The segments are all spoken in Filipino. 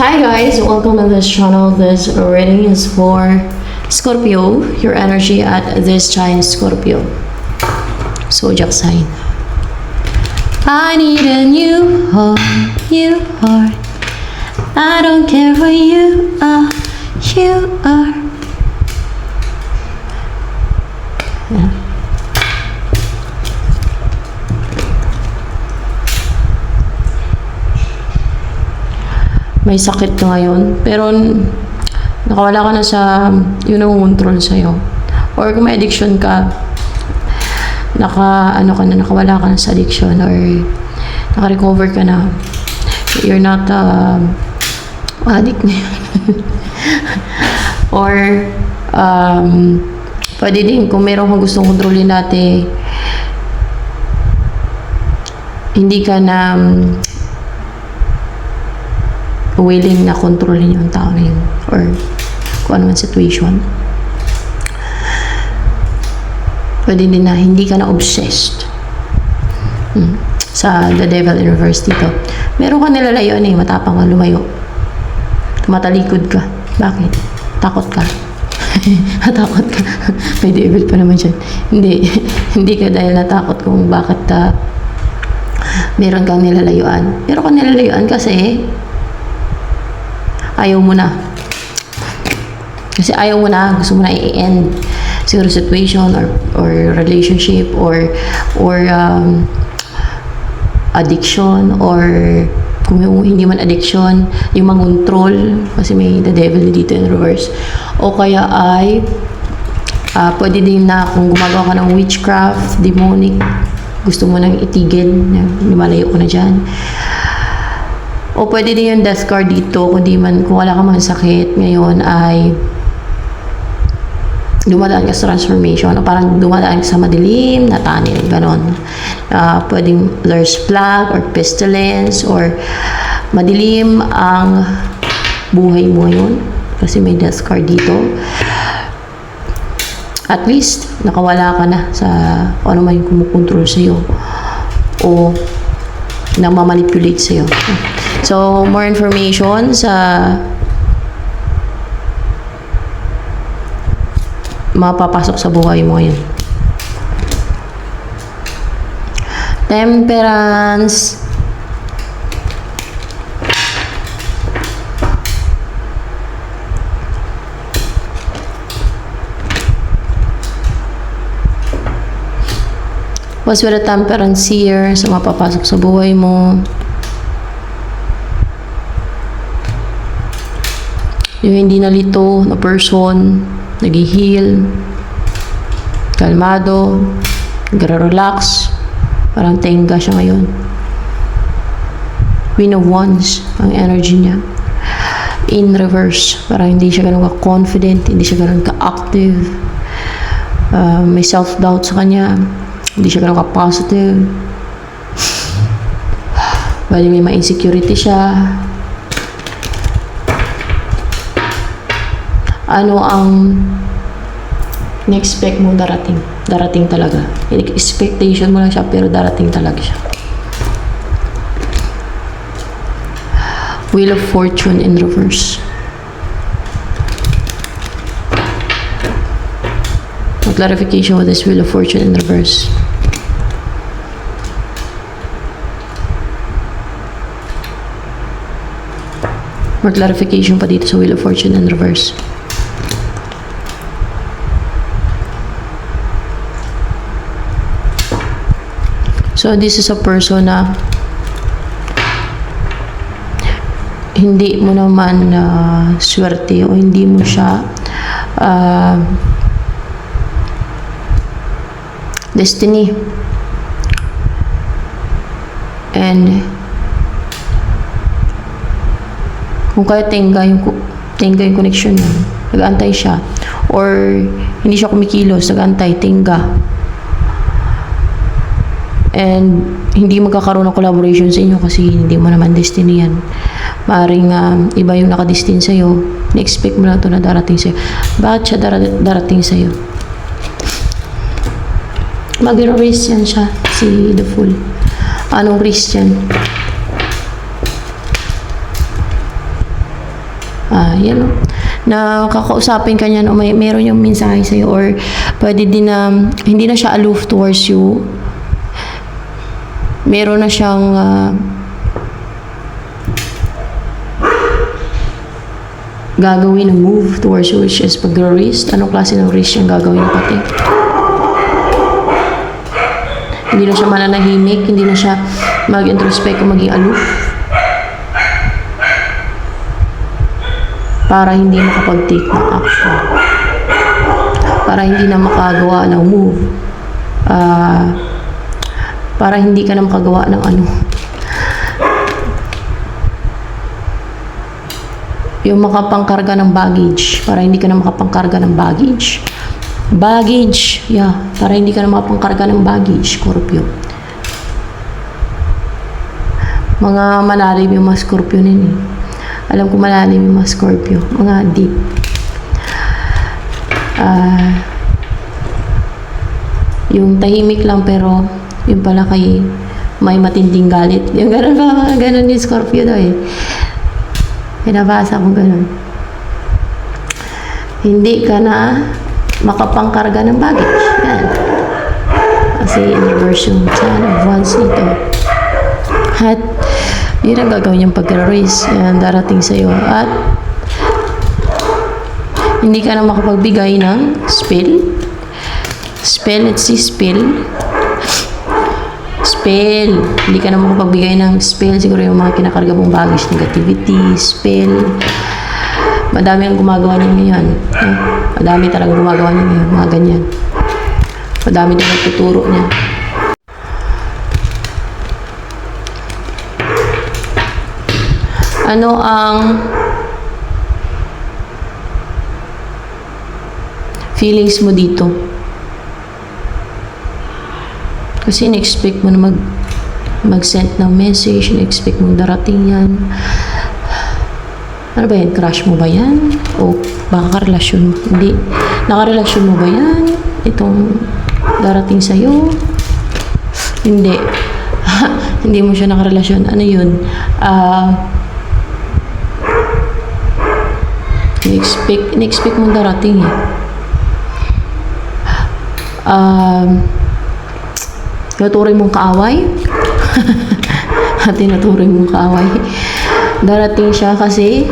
Hi guys, welcome to this channel. This reading is for Scorpio, your energy at this time Scorpio. Zodiac sign. I need a new heart. I don't care who you are. Yeah. May sakit ka ngayon, pero nakawala ka na sa yun ang control sa'yo. Or kung may addiction ka, nakawala ka na sa addiction or naka-recover ka na. You're not addict na yun. Or pwede din kung meron kang gustong kontrolin dati, hindi ka na willing na kontrolin yung tao na yun or kung ano man situation. Pwede din na hindi ka na obsessed. Sa The Devil in Reverse dito, meron ka nilalayuan matapang ka lumayo, tumatalikod ka. Bakit? Takot ka. Natakot ka. May devil pa naman siya. Hindi ka dahil natakot kung bakit meron kang nilalayuan. Meron kang nilalayuan kasi ayaw mo na. Kasi ayaw mo na, gusto mo na i-end siguro situation or relationship or addiction or kung hindi man addiction, yung mangontrol kasi may the devil dito in reverse. O kaya ay pwede din na kung gumagawa ka ng witchcraft, demonic, gusto mo nang itigil, lumalayo ko na dyan. O pwede din yung death card dito kung wala ka mang sakit ngayon ay dumadaan ka sa transformation o parang dumadaan ka sa madilim na tunnel, ganon. Pwedeng there's plague or pestilence or madilim ang buhay mo ngayon kasi may death card dito. At least nakawala ka na sa ano man yung kumukontrol sa'yo o namamanipulate sa'yo. So, more information sa mapapasok sa buhay mo ngayon. Temperance. What's with the temperance here sa mapapasok sa buhay mo? Yung hindi nalito na person, nag-heal, kalmado, nag-relax, parang tenga siya ngayon. Queen of Wands, ang energy niya. In reverse, parang hindi siya ganun ka-confident, hindi siya ganun ka-active, may self-doubt sa kanya, hindi siya ganun ka-positive, bali may ma-insecurity siya. Ano ang na-expect mo darating? Darating talaga. Expectation mo lang siya, pero darating talaga siya. Wheel of Fortune in reverse. No clarification with this Wheel of Fortune in reverse. More clarification pa dito sa Wheel of Fortune in reverse. So, this is a person na hindi mo naman swerte o hindi mo siya destiny. And kung kaya tenga yung connection niya, nag-aantay siya. Or hindi siya kumikilos, nag-aantay, tenga. And hindi magkakaroon ng collaboration sa inyo kasi hindi mo naman destiny yan. Maaaring iba yung nakadestin sa'yo. Na-expect mo lang ito na darating sa'yo. Bakit siya darating sa'yo? Mag-raise yan siya, si The Fool. Anong race yan? Yan o. Na kakausapin ka niyan o meron yung mensahe sa'yo or pwede din na hindi na siya aloof towards you. Meron na siyang gagawin na move towards you, which is pag-risk. Anong klase ng risk yung gagawin pati? Hindi na siya mananahimik, hindi na siya mag-introspect o maging aloof. Para hindi makapag-take ng action. Para hindi na makagawa ng move. Para hindi ka na makagawa ng yung makapangkarga ng baggage. Para hindi ka na makapangkarga ng baggage. Baggage, yeah. Para hindi ka na makapangkarga ng baggage, Scorpio. Mga malalim yung mga Scorpio nini. Alam ko malalim yung mga Scorpio. Mga deep. Yung tahimik lang pero yung pala kay may matinding galit. Yung gano'n ba? Gano'n yung Scorpio daw eh. Pinabasa ko gano'n. Hindi ka na makapangkarga ng baggage. Yan. Kasi in reverse yung Ten of Wands nito. At yun ang gagawin yung pag-raise. Yan darating sa'yo. At hindi ka na makapagbigay ng spell. Spell, let's see, spell. Spell. Hindi ka na makapagbigay ng spell. Siguro yung mga kinakarga mong baggage, negativity, spell. Madami ang gumagawa niya ngayon. Madami talagang gumagawa niya ngayon. Mga ganyan. Madami din nagtuturo niya. Ano ang feelings mo dito? Kasi in-expect mo na mag-send ng message, in-expect mong darating yan. Ano ba yan? Crush mo ba yan? O baka karelasyon mo? Hindi. Nakarelasyon mo ba yan? Itong darating sa'yo? Hindi. Hindi mo siya nakarelasyon. Ano yun? In-expect mong darating eh. Tinuturing mong kaaway? Tinuturing mong kaaway. Darating siya kasi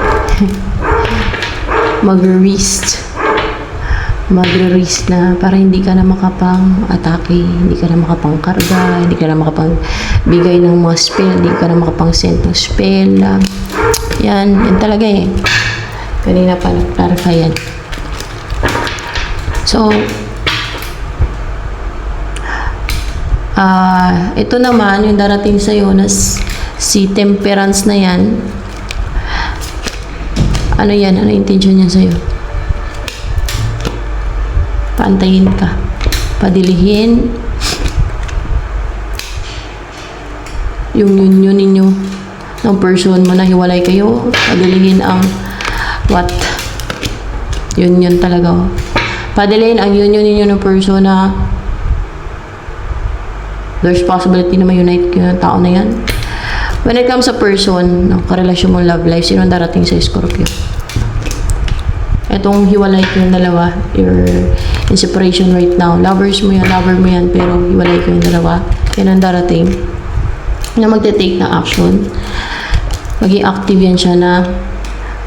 magre-risk na para hindi ka na makapang-atake, hindi ka na makapang-karga, hindi ka na makapagbigay ng mga spell, hindi ka na makapang-send ng spell. Yan talaga eh. Kanina pa nag-clarify yan. So, ito naman, yung darating sa'yo na si Temperance na yan. Ano yan? Ano intention niya sa'yo? Paantayin ka. Padilihin. Yung union ninyo ng person mo na hiwalay kayo. Padilihin ang what? Union talaga. Padilihin ang union ninyo ng person na there's possibility na ma-unite kayo ng tao na yan. When it comes sa person, karelasyon mong love life, sino ang darating sa Scorpio? Itong hiwalay kayong dalawa, you're in separation right now. Lovers mo yan, lover mo yan, pero hiwalay kayong dalawa. Yan ang darating na magte-take na action. Maging active yan siya na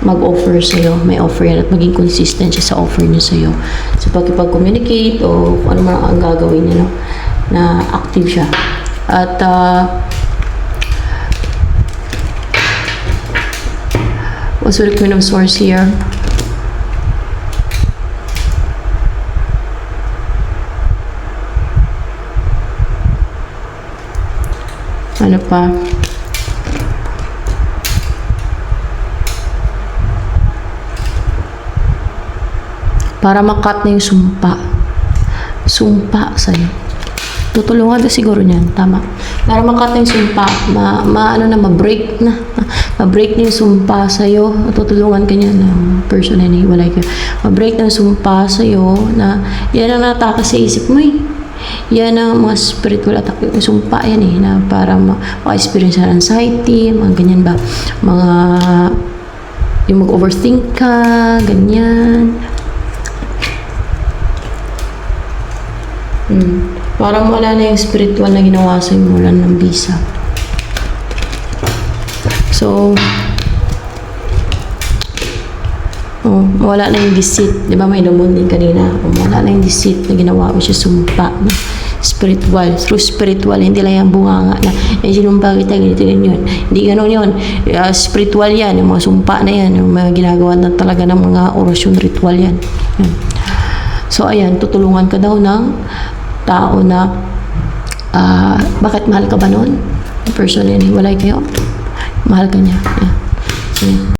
mag-offer sa'yo. May offer yan at maging consistent siya sa offer niya sa'yo. So, pag-communicate o kung ano man ang gagawin niya, no? Na active siya. At what's the Queen of Swords here? Ano pa? Para makat na yung sumpa. Sumpa sa'yo. Tutulungan na siguro niyan, tama. Para makat na yung sumpa, ma-break na. Ma-break na yung sumpa sa'yo. Tutulungan ka niya ng person na hiniwalay ka. Ma-break na yung sumpa sa'yo na yan ang natakas sa isip mo eh. Yan ang mga spiritual attack. Yung sumpa yan eh, na para maka-experience ng anxiety, mga ganyan ba. Mga yung mag-overthink ka, ganyan. Parang wala na yung spiritual na ginawa sa'yo mula ng visa. So, wala na yung deceit. Di ba may damon din kanina? Wala na yung deceit na ginawa mo siya sumpa. No? Spiritual. Through spiritual. Hindi lang yung bunganga na sinumpa kita, ganito yun. Hindi ganun yun. Spiritual yan. Yung mga sumpa na yan. Yung mga ginagawa na talaga ng mga orasyon ritual yan. So, ayan. Tutulungan ka daw ng tao na bakit mahal ka ba nun? Person yan. Hiwalay kayo. Mahal ka niya. Yeah. So,